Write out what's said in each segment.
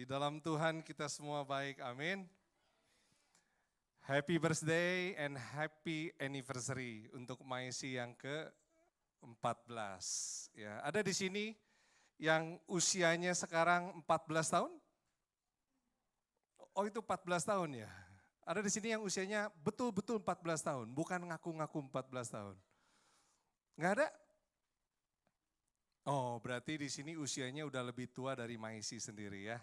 Di dalam Tuhan kita semua baik, amin. Happy birthday and happy anniversary untuk Maisi yang ke-14. Ya, ada di sini yang usianya sekarang 14 tahun? Oh itu 14 tahun ya? Ada di sini yang usianya betul-betul 14 tahun, bukan ngaku-ngaku 14 tahun. Nggak ada? Oh berarti di sini usianya udah lebih tua dari Maisi sendiri ya.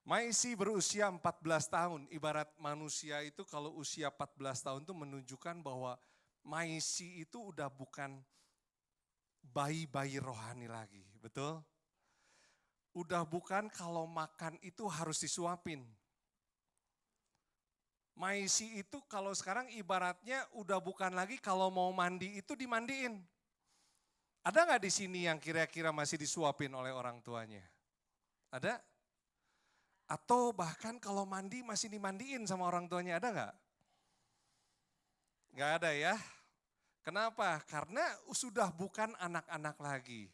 Maisi berusia 14 tahun, ibarat manusia itu kalau usia 14 tahun itu menunjukkan bahwa Maisi itu udah bukan bayi-bayi rohani lagi, betul? Udah bukan kalau makan itu harus disuapin. Maisi itu kalau sekarang ibaratnya udah bukan lagi kalau mau mandi itu dimandiin. Ada nggak di sini yang kira-kira masih disuapin oleh orang tuanya? Ada? Atau bahkan kalau mandi masih dimandiin sama orang tuanya, ada nggak? Nggak ada ya. Kenapa? Karena sudah bukan anak-anak lagi.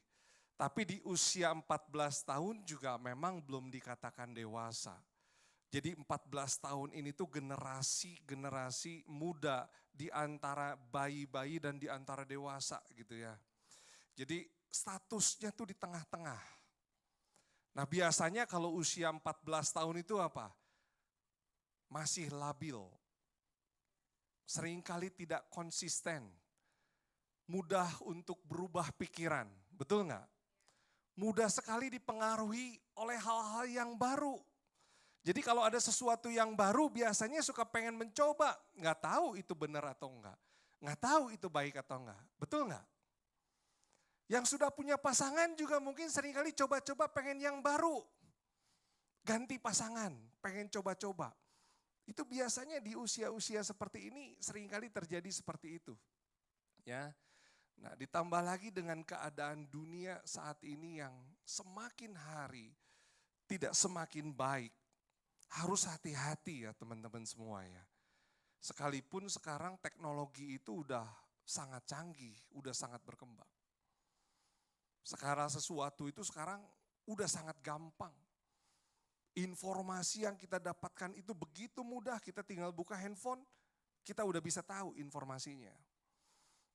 Tapi di usia 14 tahun juga memang belum dikatakan dewasa. Jadi 14 tahun ini tuh generasi muda di antara bayi-bayi dan di antara dewasa gitu ya. Jadi statusnya tuh di tengah-tengah. Nah biasanya kalau usia 14 tahun itu apa? Masih labil. Seringkali tidak konsisten. Mudah untuk berubah pikiran, betul nggak? Mudah sekali dipengaruhi oleh hal-hal yang baru. Jadi kalau ada sesuatu yang baru biasanya suka pengen mencoba. Nggak tahu itu benar atau enggak. Nggak tahu itu baik atau enggak. Betul nggak? Yang sudah punya pasangan juga mungkin seringkali coba-coba pengen yang baru. Ganti pasangan, pengen coba-coba. Itu biasanya di usia-usia seperti ini seringkali terjadi seperti itu. Ya. Nah, ditambah lagi dengan keadaan dunia saat ini yang semakin hari tidak semakin baik. Harus hati-hati ya teman-teman semua ya. Sekalipun sekarang teknologi itu udah sangat canggih, udah sangat berkembang. Sekarang sesuatu itu sekarang udah sangat gampang. Informasi yang kita dapatkan itu begitu mudah, kita tinggal buka handphone, kita udah bisa tahu informasinya.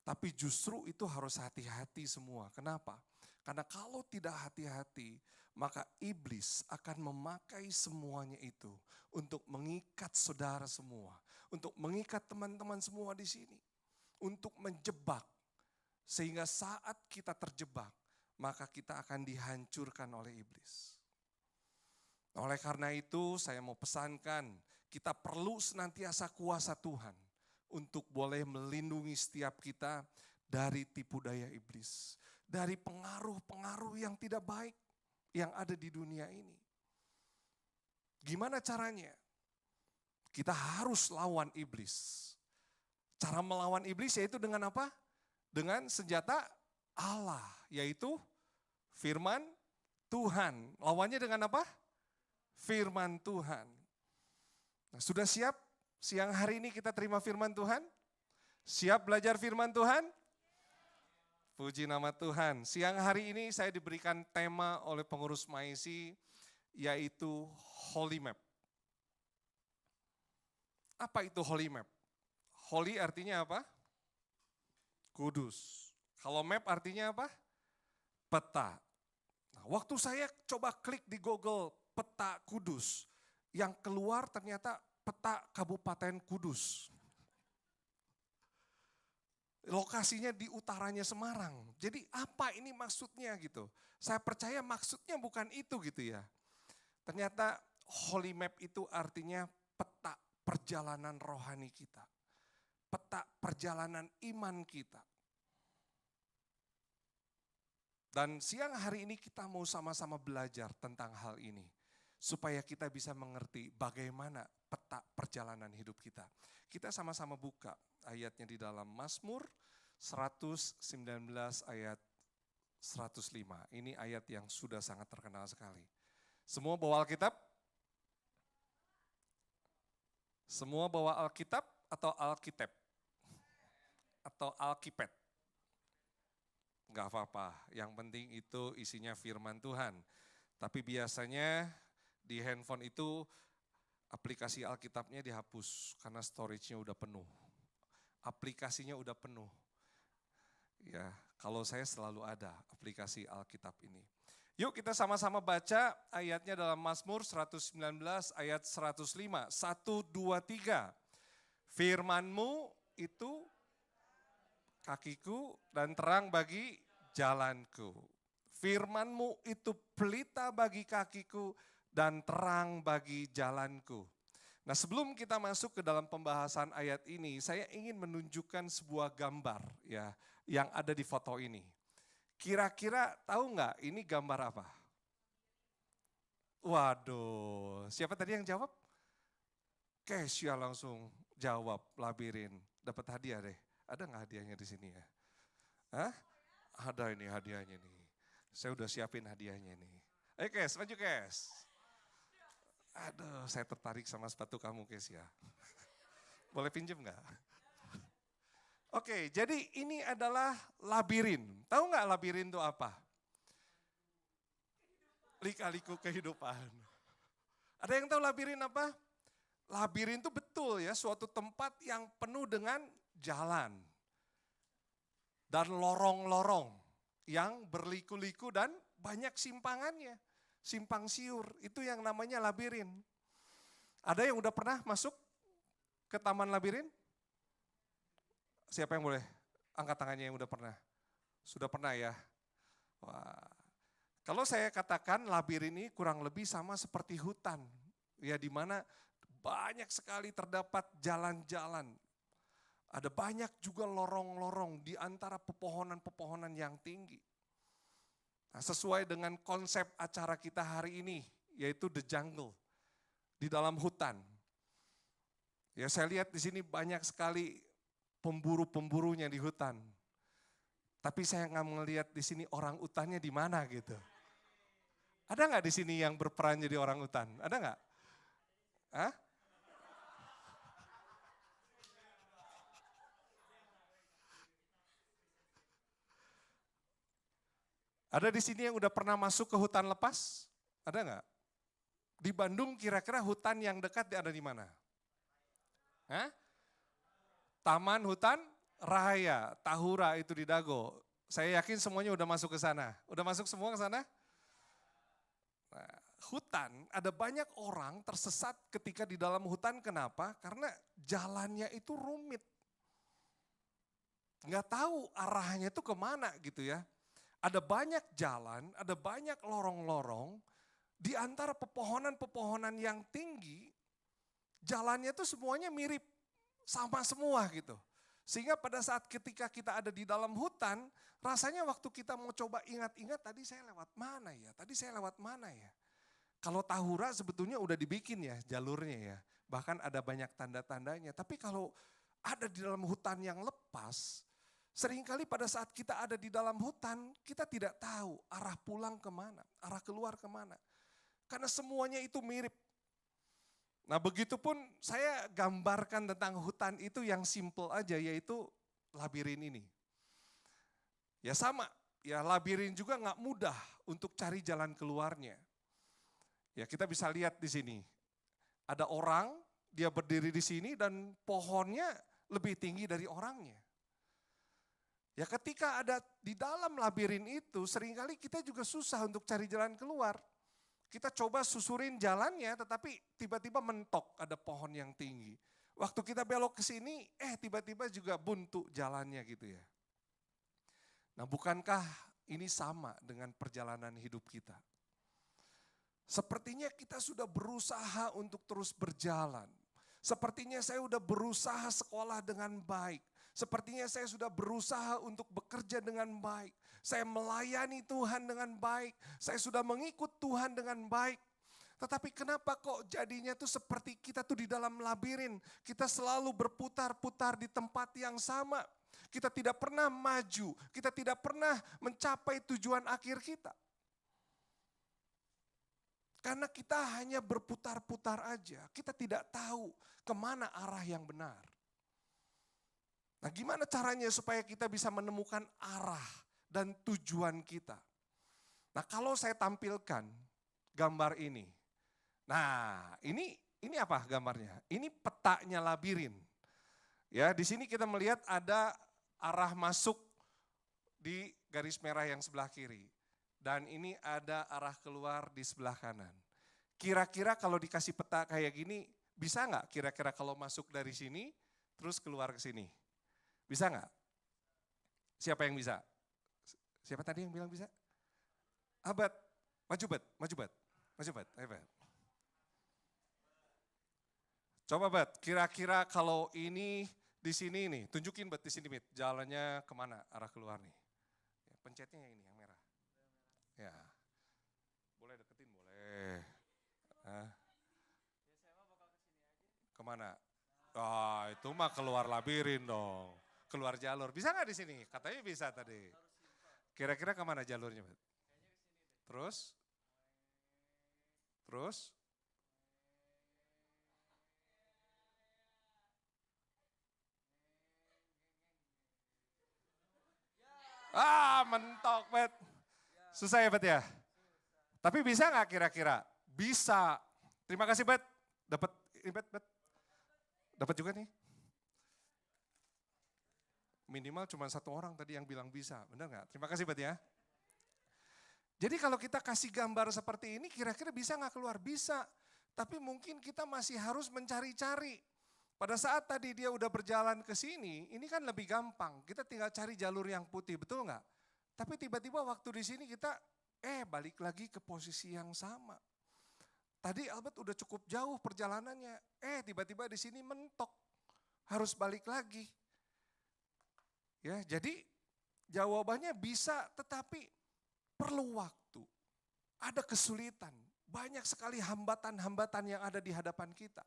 Tapi justru itu harus hati-hati semua. Kenapa? Karena kalau tidak hati-hati, maka iblis akan memakai semuanya itu untuk mengikat saudara semua, untuk mengikat teman-teman semua di sini, untuk menjebak. Sehingga saat kita terjebak, maka kita akan dihancurkan oleh iblis. Oleh karena itu saya mau pesankan, kita perlu senantiasa kuasa Tuhan untuk boleh melindungi setiap kita dari tipu daya iblis. Dari pengaruh-pengaruh yang tidak baik yang ada di dunia ini. Gimana caranya? Kita harus lawan iblis. Cara melawan iblis yaitu dengan apa? Dengan senjata Allah, yaitu firman Tuhan. Lawannya dengan apa? Firman Tuhan. Nah, sudah siap siang hari ini kita terima firman Tuhan? Siap belajar firman Tuhan? Puji nama Tuhan. Siang hari ini saya diberikan tema oleh pengurus Maisi yaitu Holy Map. Apa itu Holy Map? Holy artinya apa? Kudus. Kalau map artinya apa? Peta. Nah, waktu saya coba klik di Google peta Kudus, yang keluar ternyata peta Kabupaten Kudus. Lokasinya di utaranya Semarang. Jadi apa ini maksudnya gitu. Saya percaya maksudnya bukan itu gitu ya. Ternyata Holy Map itu artinya peta perjalanan rohani kita. Peta perjalanan iman kita. Dan siang hari ini kita mau sama-sama belajar tentang hal ini. Supaya kita bisa mengerti bagaimana peta perjalanan hidup kita. Kita sama-sama buka ayatnya di dalam Mazmur 119 ayat 105. Ini ayat yang sudah sangat terkenal sekali. Semua bawa Alkitab? Semua bawa Alkitab atau Alkitab? Atau Alkipet? Enggak apa-apa, yang penting itu isinya firman Tuhan. Tapi biasanya di handphone itu aplikasi Alkitabnya dihapus karena storage-nya udah penuh. Aplikasinya udah penuh. Ya, kalau saya selalu ada aplikasi Alkitab ini. Yuk kita sama-sama baca ayatnya dalam Mazmur 119 ayat 105. 1, 2, 3. Firman-Mu itu kakiku dan terang bagi jalanku. Firman-Mu itu pelita bagi kakiku dan terang bagi jalanku. Nah, sebelum kita masuk ke dalam pembahasan ayat ini, saya ingin menunjukkan sebuah gambar ya yang ada di foto ini. Kira-kira tahu nggak ini gambar apa? Waduh, siapa tadi yang jawab? Kesya langsung jawab, labirin. Dapat hadiah deh. Ada nggak hadiahnya di sini ya? Hah? Ada ini hadiahnya nih. Saya udah siapin hadiahnya nih. Ayo Kes, maju Kes. Aduh, saya tertarik sama sepatu kamu Kes ya. Boleh pinjem nggak? Oke, jadi ini adalah labirin. Tahu nggak labirin itu apa? Lika-liku kehidupan. Ada yang tahu labirin apa? Labirin itu betul ya, suatu tempat yang penuh dengan jalan. Dan lorong-lorong yang berliku-liku dan banyak simpangannya. Simpang siur, itu yang namanya labirin. Ada yang udah pernah masuk ke taman labirin? Siapa yang boleh angkat tangannya yang udah pernah? Sudah pernah ya? Wah. Kalau saya katakan labirin ini kurang lebih sama seperti hutan. Ya di mana banyak sekali terdapat jalan-jalan. Ada banyak juga lorong-lorong di antara pepohonan-pepohonan yang tinggi. Nah, sesuai dengan konsep acara kita hari ini, yaitu The Jungle, di dalam hutan. Ya saya lihat di sini banyak sekali pemburu-pemburunya di hutan. Tapi saya nggak melihat di sini orang utannya di mana gitu. Ada nggak di sini yang berperan jadi orang utan? Ada nggak? Hah? Ada di sini yang udah pernah masuk ke hutan lepas? Ada nggak? Di Bandung kira-kira hutan yang dekat ada di mana? Hah? Taman Hutan Raya, Tahura itu di Dago. Saya yakin semuanya udah masuk ke sana. Udah masuk semua ke sana? Nah, hutan, ada banyak orang tersesat ketika di dalam hutan. Kenapa? Karena jalannya itu rumit. Nggak tahu arahnya itu kemana gitu ya. Ada banyak jalan, ada banyak lorong-lorong, di antara pepohonan-pepohonan yang tinggi, jalannya itu semuanya mirip, sama semua gitu. Sehingga pada saat ketika kita ada di dalam hutan, rasanya waktu kita mau coba ingat-ingat tadi saya lewat mana ya, tadi saya lewat mana ya. Kalau Tahura sebetulnya udah dibikin ya jalurnya ya, bahkan ada banyak tanda-tandanya. Tapi kalau ada di dalam hutan yang lepas, seringkali pada saat kita ada di dalam hutan, kita tidak tahu arah pulang kemana, arah keluar kemana. Karena semuanya itu mirip. Nah begitupun saya gambarkan tentang hutan itu yang simple aja, yaitu labirin ini. Ya sama, ya labirin juga nggak mudah untuk cari jalan keluarnya. Ya kita bisa lihat di sini, ada orang, dia berdiri di sini dan pohonnya lebih tinggi dari orangnya. Ya ketika ada di dalam labirin itu, seringkali kita juga susah untuk cari jalan keluar. Kita coba susurin jalannya, tetapi tiba-tiba mentok ada pohon yang tinggi. Waktu kita belok ke sini, tiba-tiba juga buntu jalannya gitu ya. Nah bukankah ini sama dengan perjalanan hidup kita? Sepertinya kita sudah berusaha untuk terus berjalan. Sepertinya saya sudah berusaha sekolah dengan baik. Sepertinya saya sudah berusaha untuk bekerja dengan baik. Saya melayani Tuhan dengan baik. Saya sudah mengikut Tuhan dengan baik. Tetapi kenapa kok jadinya tuh seperti kita tuh di dalam labirin. Kita selalu berputar-putar di tempat yang sama. Kita tidak pernah maju. Kita tidak pernah mencapai tujuan akhir kita. Karena kita hanya berputar-putar aja. Kita tidak tahu kemana arah yang benar. Nah gimana caranya supaya kita bisa menemukan arah dan tujuan kita? Nah kalau saya tampilkan, gambar ini. Nah, ini apa gambarnya? Ini petanya labirin. Ya, di sini kita melihat ada arah masuk di garis merah yang sebelah kiri. Dan ini ada arah keluar di sebelah kanan. Kira-kira kalau dikasih peta kayak gini, bisa nggak kira-kira kalau masuk dari sini, terus keluar ke sini? Bisa nggak? Siapa yang bisa? Siapa tadi yang bilang bisa? Abad, maju Bet, maju Bet, maju Bet, ayo Bet. Coba Bet, kira-kira kalau ini di sini nih, tunjukin Bet di sini Bet, jalannya kemana arah keluar nih. Ya, pencetnya yang ini, yang merah. Ya, boleh deketin, boleh. Kemana? Ah, itu mah keluar labirin dong. Keluar jalur. Bisa nggak di sini? Katanya bisa tadi. Kira-kira kemana jalurnya, Bet? Terus? Terus? Ah, mentok, Bet. Susah ya, Bet ya? Tapi bisa nggak kira-kira? Bisa. Terima kasih, Bet. Dapat ini, Bet. Dapat juga nih. Minimal cuma satu orang tadi yang bilang bisa. Benar nggak? Terima kasih, Bet ya. Jadi kalau kita kasih gambar seperti ini, kira-kira bisa nggak keluar? Bisa. Tapi mungkin kita masih harus mencari-cari. Pada saat tadi dia udah berjalan ke sini, ini kan lebih gampang. Kita tinggal cari jalur yang putih, betul nggak? Tapi tiba-tiba waktu di sini kita, balik lagi ke posisi yang sama. Tadi Albert udah cukup jauh perjalanannya, tiba-tiba di sini mentok. Harus balik lagi. Ya, jadi jawabannya bisa, tetapi perlu waktu. Ada kesulitan, banyak sekali hambatan-hambatan yang ada di hadapan kita.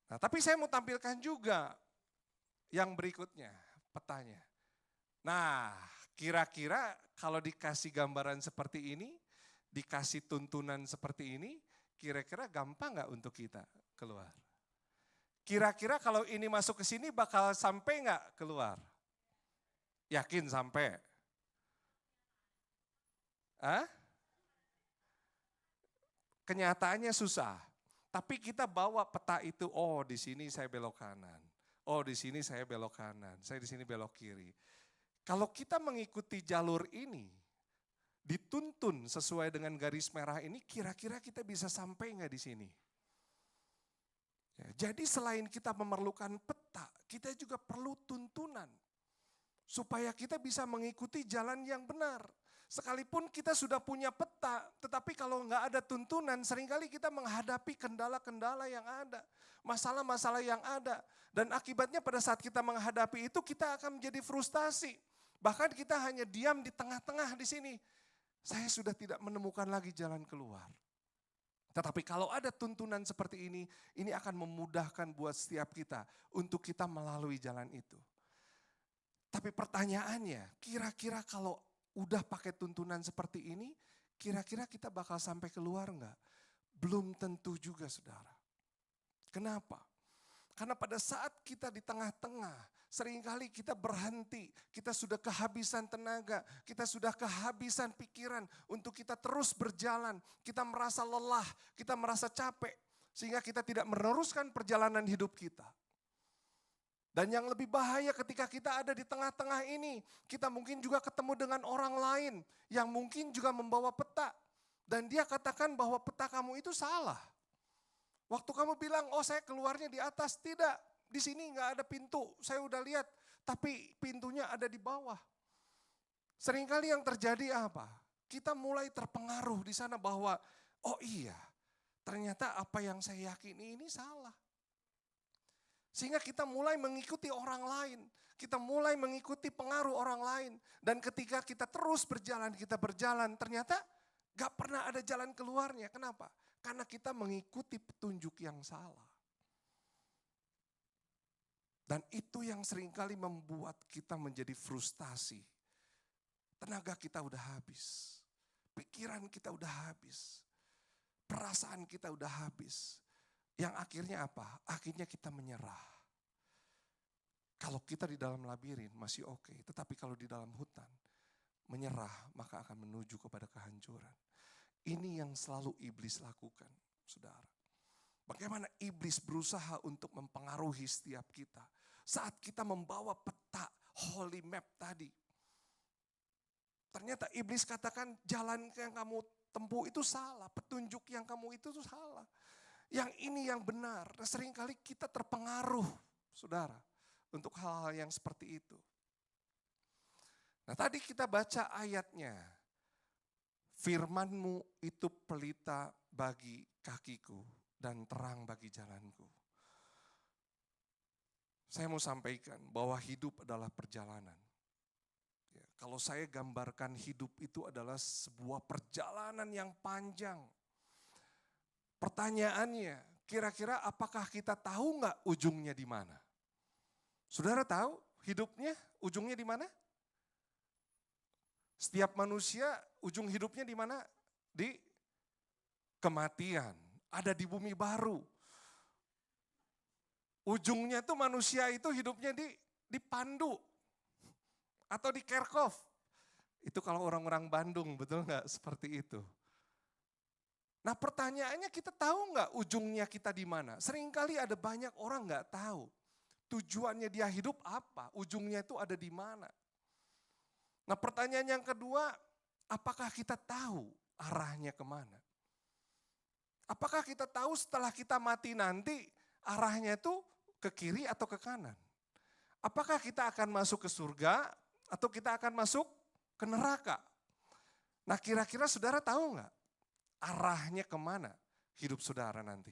Nah, tapi saya mau tampilkan juga yang berikutnya, petanya. Nah, kira-kira kalau dikasih gambaran seperti ini, dikasih tuntunan seperti ini, kira-kira gampang nggak untuk kita keluar? Kira-kira kalau ini masuk ke sini bakal sampai nggak keluar? Yakin sampai? Kenyataannya susah. Tapi kita bawa peta itu, di sini saya belok kanan. Oh, di sini saya belok kanan. Saya di sini belok kiri. Kalau kita mengikuti jalur ini, dituntun sesuai dengan garis merah ini, kira-kira kita bisa sampai nggak di sini? Ya, jadi selain kita memerlukan peta, kita juga perlu tuntunan. Supaya kita bisa mengikuti jalan yang benar. Sekalipun kita sudah punya peta, tetapi kalau nggak ada tuntunan, seringkali kita menghadapi kendala-kendala yang ada. Masalah-masalah yang ada. Dan akibatnya pada saat kita menghadapi itu, kita akan menjadi frustasi. Bahkan kita hanya diam di tengah-tengah di sini. Saya sudah tidak menemukan lagi jalan keluar. Tetapi kalau ada tuntunan seperti ini akan memudahkan buat setiap kita untuk kita melalui jalan itu. Tapi pertanyaannya, kira-kira kalau udah pakai tuntunan seperti ini, kira-kira kita bakal sampai keluar enggak? Belum tentu juga, saudara. Kenapa? Karena pada saat kita di tengah-tengah, seringkali kita berhenti, kita sudah kehabisan tenaga, kita sudah kehabisan pikiran untuk kita terus berjalan. Kita merasa lelah, kita merasa capek, sehingga kita tidak meneruskan perjalanan hidup kita. Dan yang lebih bahaya ketika kita ada di tengah-tengah ini, kita mungkin juga ketemu dengan orang lain yang mungkin juga membawa peta. Dan dia katakan bahwa peta kamu itu salah. Waktu kamu bilang, saya keluarnya di atas, tidak. Di sini nggak ada pintu, saya udah lihat. Tapi pintunya ada di bawah. Seringkali yang terjadi apa? Kita mulai terpengaruh di sana bahwa, ternyata apa yang saya yakini ini salah. Sehingga kita mulai mengikuti orang lain. Kita mulai mengikuti pengaruh orang lain. Dan ketika kita terus berjalan, ternyata gak pernah ada jalan keluarnya. Kenapa? Karena kita mengikuti petunjuk yang salah. Dan itu yang seringkali membuat kita menjadi frustasi. Tenaga kita udah habis. Pikiran kita udah habis. Perasaan kita udah habis. Yang akhirnya apa? Akhirnya kita menyerah. Kalau kita di dalam labirin masih oke, tetapi kalau di dalam hutan menyerah maka akan menuju kepada kehancuran. Ini yang selalu iblis lakukan, saudara. Bagaimana iblis berusaha untuk mempengaruhi setiap kita. Saat kita membawa peta holy map tadi. Ternyata iblis katakan jalan yang kamu tempuh itu salah. Petunjuk yang kamu itu salah. Yang ini yang benar. Dan seringkali kita terpengaruh, saudara. Untuk hal-hal yang seperti itu. Nah tadi kita baca ayatnya. Firman-Mu itu pelita bagi kakiku dan terang bagi jalanku. Saya mau sampaikan bahwa hidup adalah perjalanan. Ya, kalau saya gambarkan hidup itu adalah sebuah perjalanan yang panjang. Pertanyaannya, kira-kira apakah kita tahu nggak ujungnya di mana? Saudara tahu hidupnya ujungnya di mana? Setiap manusia ujung hidupnya di mana? Di kematian. Ada di bumi baru. Ujungnya itu manusia itu hidupnya di Pandu. Atau di Kerkhof. Itu kalau orang-orang Bandung, betul nggak seperti itu? Nah pertanyaannya kita tahu nggak ujungnya kita di mana? Seringkali ada banyak orang nggak tahu. Tujuannya dia hidup apa? Ujungnya itu ada di mana? Nah pertanyaan yang kedua, apakah kita tahu arahnya kemana? Apakah kita tahu setelah kita mati nanti arahnya itu ke kiri atau ke kanan? Apakah kita akan masuk ke surga atau kita akan masuk ke neraka? Nah kira-kira saudara tahu nggak arahnya kemana hidup saudara nanti?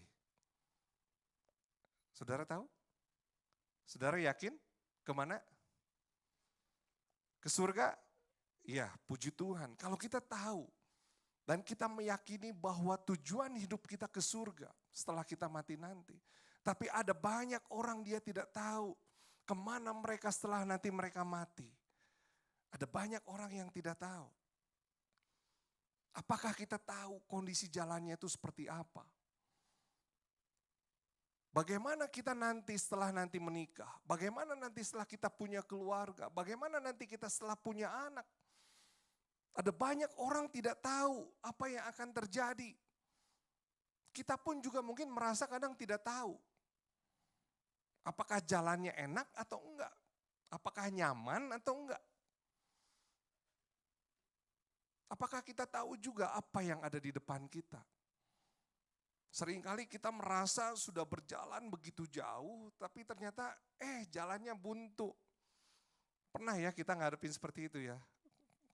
Saudara tahu? Saudara yakin kemana? Ke surga? Ya, puji Tuhan. Kalau kita tahu dan kita meyakini bahwa tujuan hidup kita ke surga setelah kita mati nanti. Tapi ada banyak orang dia tidak tahu kemana mereka setelah nanti mereka mati. Ada banyak orang yang tidak tahu. Apakah kita tahu kondisi jalannya itu seperti apa? Bagaimana kita nanti setelah nanti menikah? Bagaimana nanti setelah kita punya keluarga? Bagaimana nanti kita setelah punya anak? Ada banyak orang tidak tahu apa yang akan terjadi. Kita pun juga mungkin merasa kadang tidak tahu. Apakah jalannya enak atau enggak? Apakah nyaman atau enggak? Apakah kita tahu juga apa yang ada di depan kita? Seringkali kita merasa sudah berjalan begitu jauh, tapi ternyata jalannya buntu. Pernah ya kita ngadepin seperti itu ya.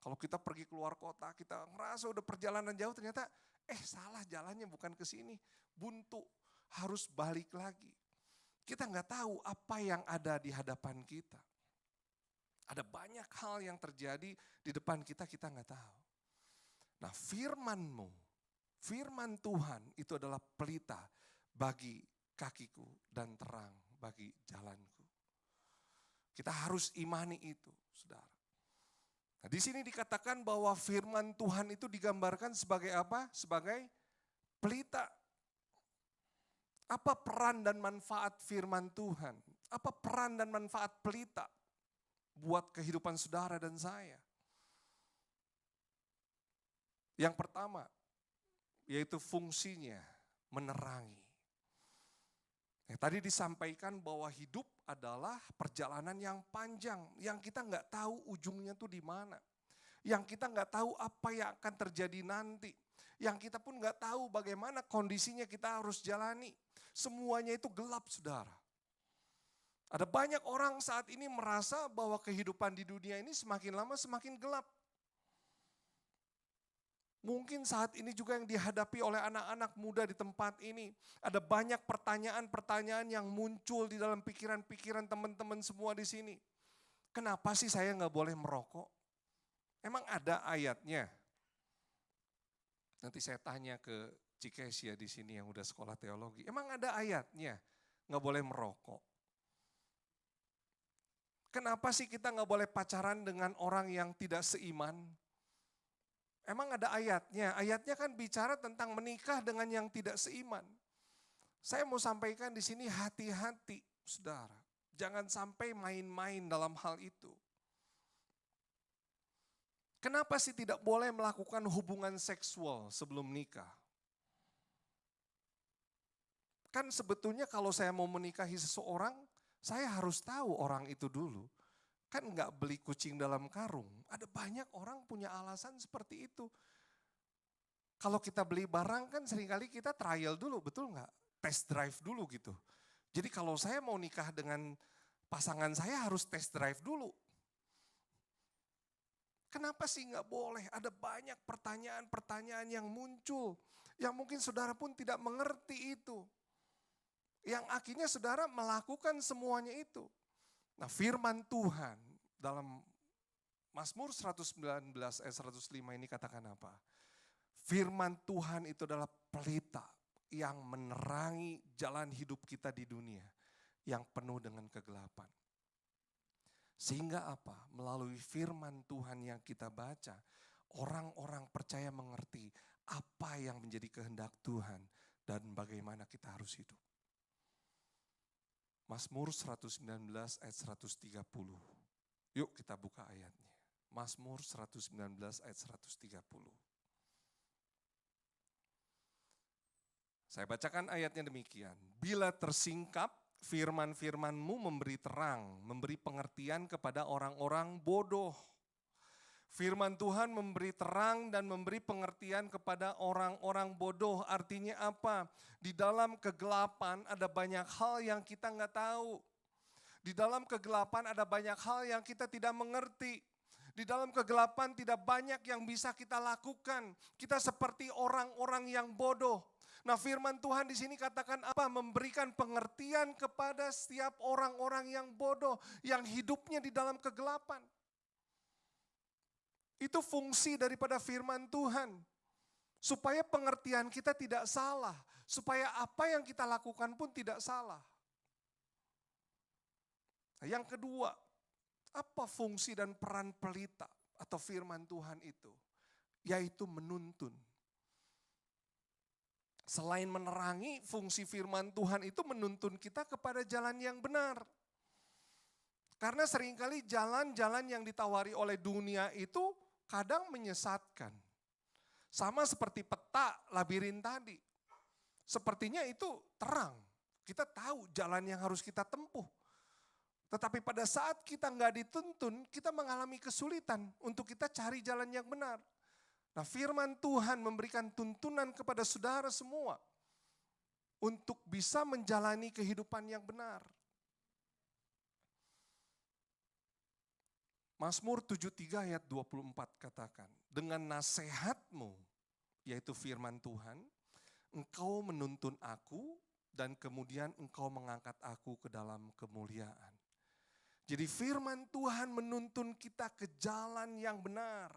Kalau kita pergi keluar kota, kita merasa udah perjalanan jauh, ternyata salah jalannya bukan ke sini. Buntu, harus balik lagi. Kita nggak tahu apa yang ada di hadapan kita. Ada banyak hal yang terjadi di depan kita, kita nggak tahu. Nah firman-Mu, firman Tuhan itu adalah pelita bagi kakiku dan terang bagi jalanku. Kita harus imani itu, saudara. Nah, di sini dikatakan bahwa firman Tuhan itu digambarkan sebagai apa? Sebagai pelita. Apa peran dan manfaat firman Tuhan? Apa peran dan manfaat pelita buat kehidupan saudara dan saya? Yang pertama, yaitu fungsinya menerangi. Tadi disampaikan bahwa hidup adalah perjalanan yang panjang, yang kita nggak tahu ujungnya tuh di mana. Yang kita nggak tahu apa yang akan terjadi nanti. Yang kita pun nggak tahu bagaimana kondisinya kita harus jalani. Semuanya itu gelap, saudara. Ada banyak orang saat ini merasa bahwa kehidupan di dunia ini semakin lama semakin gelap. Mungkin saat ini juga yang dihadapi oleh anak-anak muda di tempat ini. Ada banyak pertanyaan-pertanyaan yang muncul di dalam pikiran-pikiran teman-teman semua di sini. Kenapa sih saya nggak boleh merokok? Emang ada ayatnya? Nanti saya tanya ke Cikesia di sini yang udah sekolah teologi. Emang ada ayatnya nggak boleh merokok? Kenapa sih kita nggak boleh pacaran dengan orang yang tidak seiman? Emang ada ayatnya? Ayatnya kan bicara tentang menikah dengan yang tidak seiman. Saya mau sampaikan di sini hati-hati, saudara. Jangan sampai main-main dalam hal itu. Kenapa sih tidak boleh melakukan hubungan seksual sebelum nikah? Kan sebetulnya kalau saya mau menikahi seseorang, saya harus tahu orang itu dulu. Kan nggak beli kucing dalam karung. Ada banyak orang punya alasan seperti itu. Kalau kita beli barang kan seringkali kita trial dulu, betul nggak? Test drive dulu gitu. Jadi kalau saya mau nikah dengan pasangan saya harus test drive dulu. Kenapa sih nggak boleh? Ada banyak pertanyaan-pertanyaan yang muncul. Yang mungkin saudara pun tidak mengerti itu. Yang akhirnya saudara melakukan semuanya itu. Nah firman Tuhan dalam Mazmur 119 ayat 105 ini katakan apa? Firman Tuhan itu adalah pelita yang menerangi jalan hidup kita di dunia yang penuh dengan kegelapan. Sehingga apa? Melalui firman Tuhan yang kita baca, orang-orang percaya mengerti apa yang menjadi kehendak Tuhan dan bagaimana kita harus hidup. Mazmur 119 ayat 130. Yuk kita buka ayatnya. Mazmur 119 ayat 130. Saya bacakan ayatnya demikian. Bila tersingkap, firman-firman-Mu memberi terang, memberi pengertian kepada orang-orang bodoh. Firman Tuhan memberi terang dan memberi pengertian kepada orang-orang bodoh. Artinya apa? Di dalam kegelapan ada banyak hal yang kita nggak tahu. Di dalam kegelapan ada banyak hal yang kita tidak mengerti. Di dalam kegelapan tidak banyak yang bisa kita lakukan. Kita seperti orang-orang yang bodoh. Nah firman Tuhan di sini katakan apa? Memberikan pengertian kepada setiap orang-orang yang bodoh, yang hidupnya di dalam kegelapan. Itu fungsi daripada firman Tuhan. Supaya pengertian kita tidak salah. Supaya apa yang kita lakukan pun tidak salah. Nah, yang kedua, apa fungsi dan peran pelita atau firman Tuhan itu? Yaitu menuntun. Selain menerangi, fungsi firman Tuhan itu menuntun kita kepada jalan yang benar. Karena seringkali jalan-jalan yang ditawari oleh dunia itu kadang menyesatkan. Sama seperti peta labirin tadi. Sepertinya itu terang. Kita tahu jalan yang harus kita tempuh. Tetapi pada saat kita nggak dituntun, kita mengalami kesulitan untuk kita cari jalan yang benar. Nah firman Tuhan memberikan tuntunan kepada saudara semua untuk bisa menjalani kehidupan yang benar. Mazmur 73 ayat 24 katakan, dengan nasihat-Mu, yaitu firman Tuhan, Engkau menuntun aku dan kemudian Engkau mengangkat aku ke dalam kemuliaan. Jadi firman Tuhan menuntun kita ke jalan yang benar.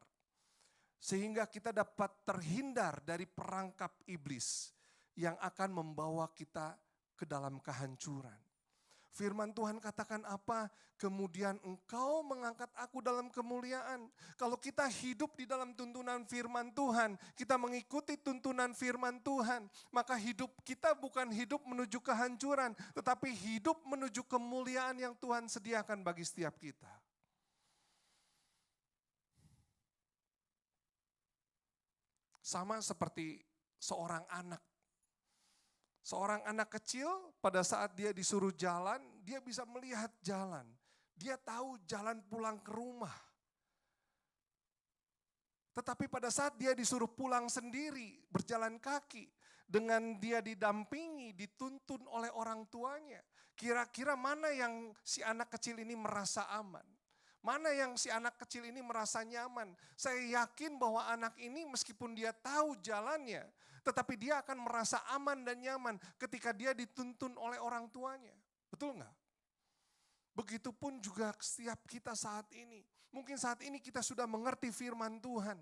Sehingga kita dapat terhindar dari perangkap iblis yang akan membawa kita ke dalam kehancuran. Firman Tuhan katakan apa? Kemudian Engkau mengangkat aku dalam kemuliaan. Kalau kita hidup di dalam tuntunan firman Tuhan, kita mengikuti tuntunan firman Tuhan, maka hidup kita bukan hidup menuju kehancuran, tetapi hidup menuju kemuliaan yang Tuhan sediakan bagi setiap kita. Sama seperti seorang anak. Seorang anak kecil pada saat dia disuruh jalan, dia bisa melihat jalan. Dia tahu jalan pulang ke rumah. Tetapi pada saat dia disuruh pulang sendiri, berjalan kaki, dengan dia didampingi, dituntun oleh orang tuanya, kira-kira mana yang si anak kecil ini merasa aman? Mana yang si anak kecil ini merasa nyaman? Saya yakin bahwa anak ini meskipun dia tahu jalannya, tetapi dia akan merasa aman dan nyaman ketika dia dituntun oleh orang tuanya. Betul nggak? Begitupun juga setiap kita saat ini. Mungkin saat ini kita sudah mengerti firman Tuhan.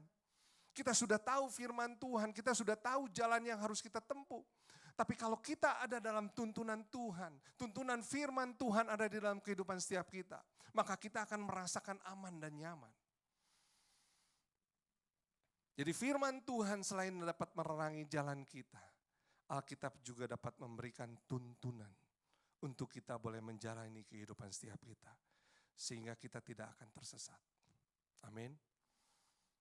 Kita sudah tahu firman Tuhan, kita sudah tahu jalan yang harus kita tempuh. Tapi kalau kita ada dalam tuntunan Tuhan, tuntunan firman Tuhan ada di dalam kehidupan setiap kita, maka kita akan merasakan aman dan nyaman. Jadi firman Tuhan selain dapat menerangi jalan kita, Alkitab juga dapat memberikan tuntunan untuk kita boleh menjalani kehidupan setiap kita. Sehingga kita tidak akan tersesat. Amin.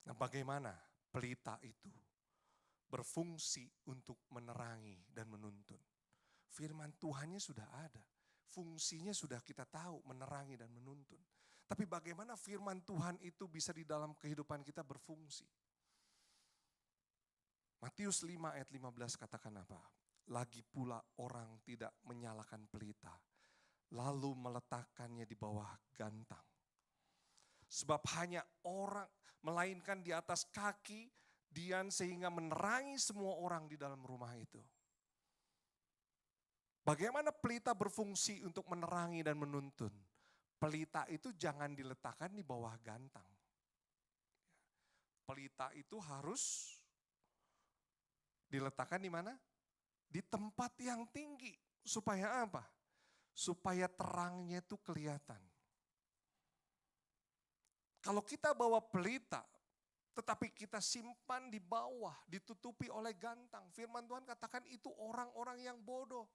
Nah, bagaimana pelita itu berfungsi untuk menerangi dan menuntun? Firman Tuhannya sudah ada. Fungsinya sudah kita tahu, menerangi dan menuntun. Tapi bagaimana firman Tuhan itu bisa di dalam kehidupan kita berfungsi? Matius 5 ayat 15 katakan apa? Lagi pula orang tidak menyalakan pelita, lalu meletakkannya di bawah gantang. Sebab hanya orang, melainkan di atas kaki Dian sehingga menerangi semua orang di dalam rumah itu. Bagaimana pelita berfungsi untuk menerangi dan menuntun? Pelita itu jangan diletakkan di bawah gantang. Pelita itu harus diletakkan di mana? Di tempat yang tinggi. Supaya apa? Supaya terangnya itu kelihatan. Kalau kita bawa pelita, tetapi kita simpan di bawah, ditutupi oleh gantang. Firman Tuhan katakan itu orang-orang yang bodoh.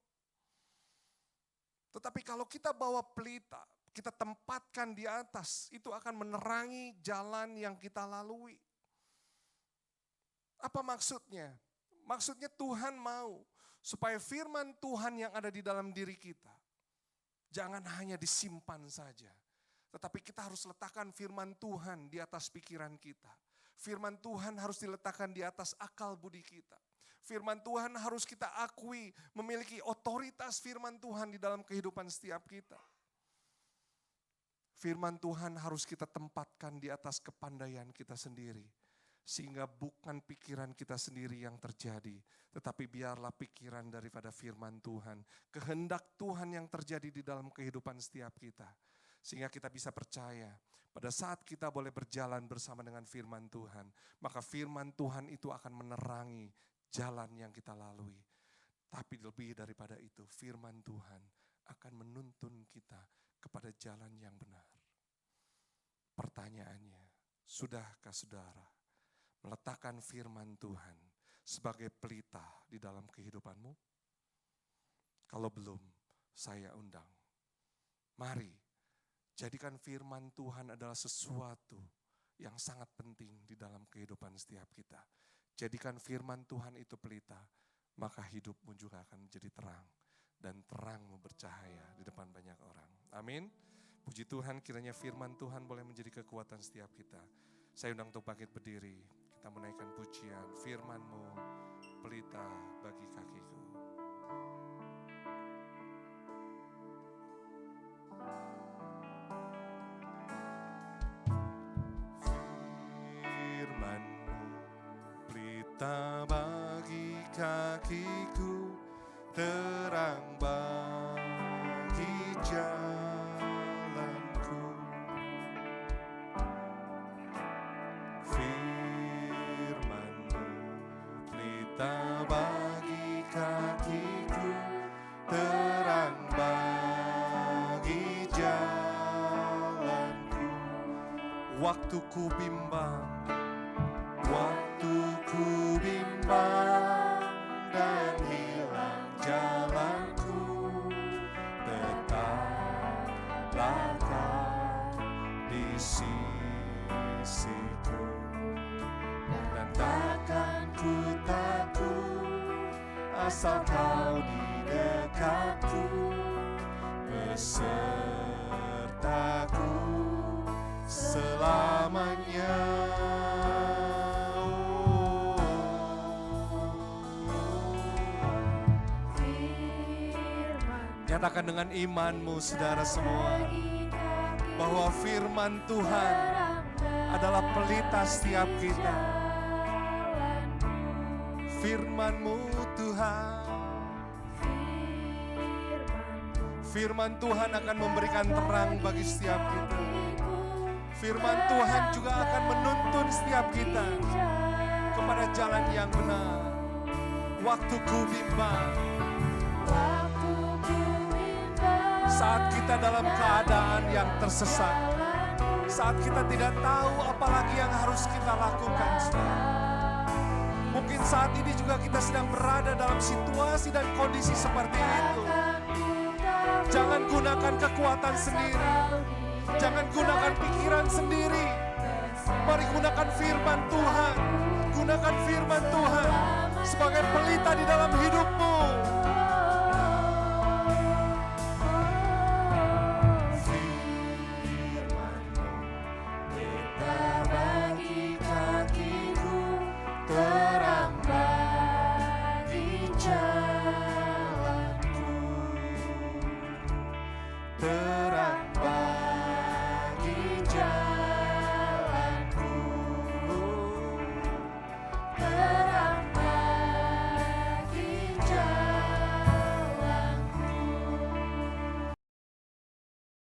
Tetapi kalau kita bawa pelita, kita tempatkan di atas, itu akan menerangi jalan yang kita lalui. Apa maksudnya? Maksudnya Tuhan mau supaya firman Tuhan yang ada di dalam diri kita, jangan hanya disimpan saja. Tetapi kita harus letakkan firman Tuhan di atas pikiran kita. Firman Tuhan harus diletakkan di atas akal budi kita. Firman Tuhan harus kita akui memiliki otoritas firman Tuhan di dalam kehidupan setiap kita. Firman Tuhan harus kita tempatkan di atas kepandaian kita sendiri. Sehingga bukan pikiran kita sendiri yang terjadi, tetapi biarlah pikiran daripada firman Tuhan. Kehendak Tuhan yang terjadi di dalam kehidupan setiap kita. Sehingga kita bisa percaya pada saat kita boleh berjalan bersama dengan firman Tuhan, maka firman Tuhan itu akan menerangi jalan yang kita lalui. Tapi lebih daripada itu, firman Tuhan akan menuntun kita kepada jalan yang benar. Pertanyaannya, sudahkah saudara meletakkan firman Tuhan sebagai pelita di dalam kehidupanmu? Kalau belum, saya undang. Mari, jadikan firman Tuhan adalah sesuatu yang sangat penting di dalam kehidupan setiap kita. Jadikan firman Tuhan itu pelita, maka hidupmu juga akan menjadi terang. Dan terangmu bercahaya di depan banyak orang. Amin. Puji Tuhan, kiranya firman Tuhan boleh menjadi kekuatan setiap kita. Saya undang untuk bangkit berdiri. Kita menaikkan pujian, firman-Mu pelita bagi kakiku. Firman-Mu pelita bagi kakiku, terang bagi jalanku. Firman-Mu pelita bagi kakiku, terang bagi jalanku. Waktu ku bimbang, waktu ku bimbang dan hilang jalanku, tetaplah Kau di sisiku, dan takkan ku takut asal Kau di dekatku, besertaku selamanya. Nyatakan dengan imanmu saudara semua, bahwa firman Tuhan adalah pelita setiap kita. Firman-Mu Tuhan, firman Tuhan akan memberikan terang bagi setiap kita. Firman Tuhan juga akan menuntun setiap kita kepada jalan yang benar. Waktu ku bimbang, saat kita dalam keadaan yang tersesat, saat kita tidak tahu apa lagi yang harus kita lakukan. Mungkin saat ini juga kita sedang berada dalam situasi dan kondisi seperti itu. Jangan gunakan kekuatan sendiri, jangan gunakan pikiran sendiri, Mari gunakan firman Tuhan. Gunakan firman Tuhan sebagai pelita di dalam hidupmu.